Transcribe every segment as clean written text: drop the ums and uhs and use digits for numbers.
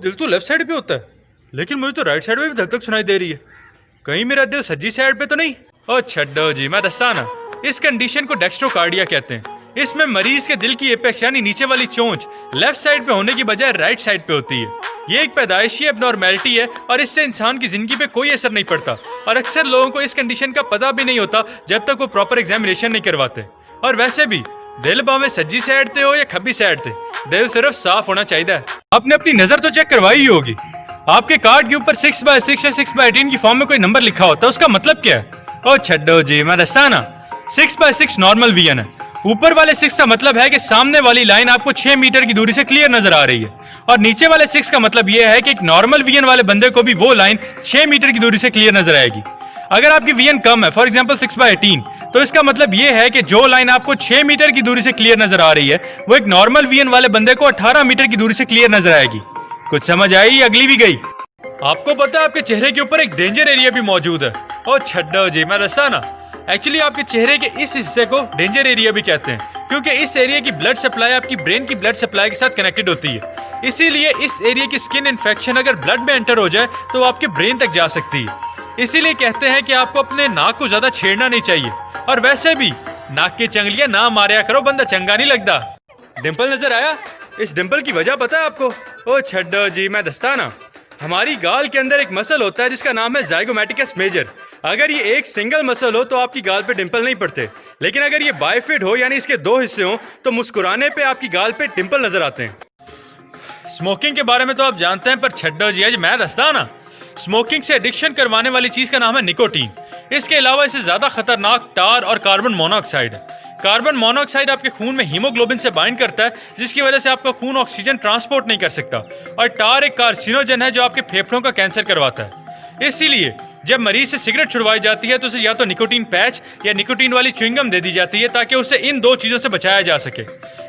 दिल तो left side पे होता है, लेकिन मुझे तो राइट साइड में भी धक धक सुनाई दे रही है। कहीं मेरा दिल सज्जी साइड पे तो नहीं? ओ छड्डो जी, मैं दस्ता ना। इस कंडीशन को डेक्स्ट्रोकार्डिया कहते हैं। इसमें मरीज के दिल की एपेक्स यानी नीचे वाली चोंच लेफ्ट साइड पे होने की बजाय राइट साइड पे होती है। ये एक पैदाइशी एबनॉर्मेलिटी है और इससे इंसान की जिंदगी पे कोई असर नहीं पड़ता। और अक्सर लोगों को इस कंडीशन का पता भी नहीं होता जब तक वो प्रॉपर एग्जामिनेशन नहीं करवाते। और वैसे भी दिल भावे सज्जी साइड ते हो या खब्बी साइड ते, दिल सिर्फ साफ होना चाहिए। आपने अपनी नजर तो चेक करवाई ही होगी। आपके कार्ड के ऊपर 6/6 या 6/18 की फॉर्म में कोई नंबर लिखा होता है, उसका मतलब क्या है? ओ छड्डो जी, मैं दस्ता ना। 6/6 नॉर्मल विजन है। ऊपर वाले 6 का मतलब है कि सामने वाली लाइन आपको 6 मीटर की दूरी से क्लियर नजर आ रही है, और नीचे वाले 6 का मतलब यह है कि एक नॉर्मल विजन वाले बंदे को भी वो लाइन 6 मीटर की दूरी से क्लियर नजर आएगी। अगर आपकी विजन कम है, फॉर एग्जांपल 6/18, तो इसका मतलब यह है कि जो लाइन आपको 6 मीटर की दूरी से क्लियर नजर आ रही है वो एक नॉर्मल विजन वाले बंदे को 18 मीटर की दूरी से क्लियर नजर आएगी। कुछ समझ आई? अगली भी गई। आपको पता है आपके चेहरे के ऊपर एक डेंजर एरिया भी मौजूद है। ओ छड्डो जी, मैं दस्ता ना। एक्चुअली आपके चेहरे के इस हिस्से को डेंजर एरिया भी कहते हैं, क्योंकि इस एरिया की ब्लड सप्लाई आपकी ब्रेन की ब्लड सप्लाई के साथ कनेक्टेड होती है। इसीलिए इस एरिया की स्किन इन्फेक्शन अगर ब्लड में एंटर हो जाए तो आपके ब्रेन तक जा सकती है। इसीलिए कहते हैं कि आपको अपने नाक को ज्यादा छेड़ना नहीं चाहिए। और वैसे भी नाक की चंगलियां ना मारया करो, बंदा चंगा नहीं लगता। डिंपल नजर आया? इस डिंपल की वजह पता है आपको? ओ छड्डो जी, मैं दस्ता ना। हमारी गाल के अंदर एक मसल होता है जिसका नाम है ज़ाइगोमैटिकस मेजर। अगर ये एक सिंगल मसल हो तो आपकी गाल पे डिंपल नहीं पड़ते, लेकिन अगर ये बाइफिड हो यानी इसके 2 हिस्से हो तो मुस्कुराने पे आपकी गाल पे डिंपल नजर आते हैं। स्मोकिंग के बारे में तो आप जानते हैं, पर छड्डो जी आज मैं दस्ता ना। स्मोकिंग से एडिक्शन करवाने वाली चीज का नाम है निकोटीन। इसके अलावा इससे ज्यादा खतरनाक टार और कार्बन मोनोऑक्साइड है। कार्बन मोनोऑक्साइड आपके खून में हीमोग्लोबिन से बाइंड करता है, जिसकी वजह से आपका खून ऑक्सीजन ट्रांसपोर्ट नहीं कर सकता। और टार एक कार्सिनोजन है जो आपके फेफड़ों का कैंसर करवाता है। इसीलिए जब मरीज से सिगरेट छुड़वाई जाती है तो उसे या तो निकोटीन पैच या निकोटीन वाली च्युइंगम दे दी जाती है, ताकि उसे इन 2 चीजों से बचाया जा सके।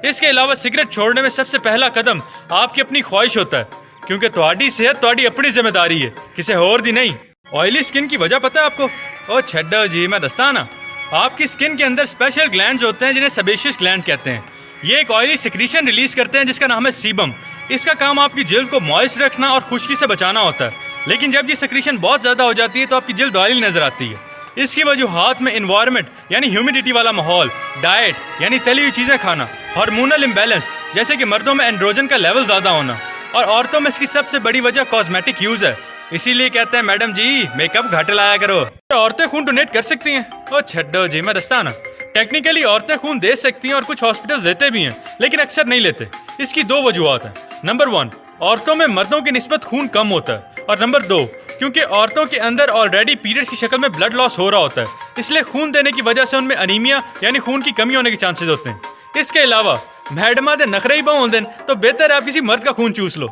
इसके अलावा सिगरेट छोड़ने में सबसे पहला कदम आपकी अपनी ख्वाहिश होता है, क्योंकि तुम्हारी सेहत तुम्हारी अपनी जिम्मेदारी है, किसी और दी नहीं। ऑयली स्किन की वजह पता है आपको? ओ छड्डो जी, मैं दस्ता ना। आपकी स्किन के अंदर स्पेशल ग्लैंड्स होते हैं जिन्हें सेबेशियस ग्लैंड कहते हैं। ये एक ऑयली सिक्रीशन रिलीज करते हैं जिसका नाम है सीबम। इसका काम आपकी जिल्द को मॉइस्ट रखना और खुश्की से बचाना होता है। लेकिन जब ये सिक्रीशन बहुत ज्यादा हो जाती है तो आपकी जिल्द ऑयली नजर आती है। इसकी वजूहात में इन्वायरमेंट यानी ह्यूमिडिटी वाला माहौल, डाइट यानी तली हुई चीजें खाना, हार्मोनल इम्बैलेंस जैसे कि मर्दों में एंड्रोजन का लेवल ज्यादा होना, और औरतों में इसकी सबसे बड़ी वजह कॉस्मेटिक यूज है। इसीलिए कहते हैं मैडम जी मेकअप घाटे लाया करो। औरतें खून डोनेट कर सकती हैं? ओ छड्डो जी, मैं दस्ता ना। टेक्निकली औरतें खून दे सकती हैं और कुछ हॉस्पिटल देते भी हैं, लेकिन अक्सर नहीं लेते। इसकी 2 वजूहत हैं। नंबर 1, औरतों में मर्दों की निस्बत खून कम होता है, और नंबर 2, क्योंकि औरतों के अंदर ऑलरेडी पीरियड्स की शक्ल में ब्लड लॉस हो रहा होता है, इसलिए खून देने की वजह से उनमें अनीमिया यानी खून की कमी होने के चांसेस होते हैं। इसके अलावा मैडमा दे नखरे ही बहु होंदे तो बेहतर है आप किसी मर्द का खून चूस लो।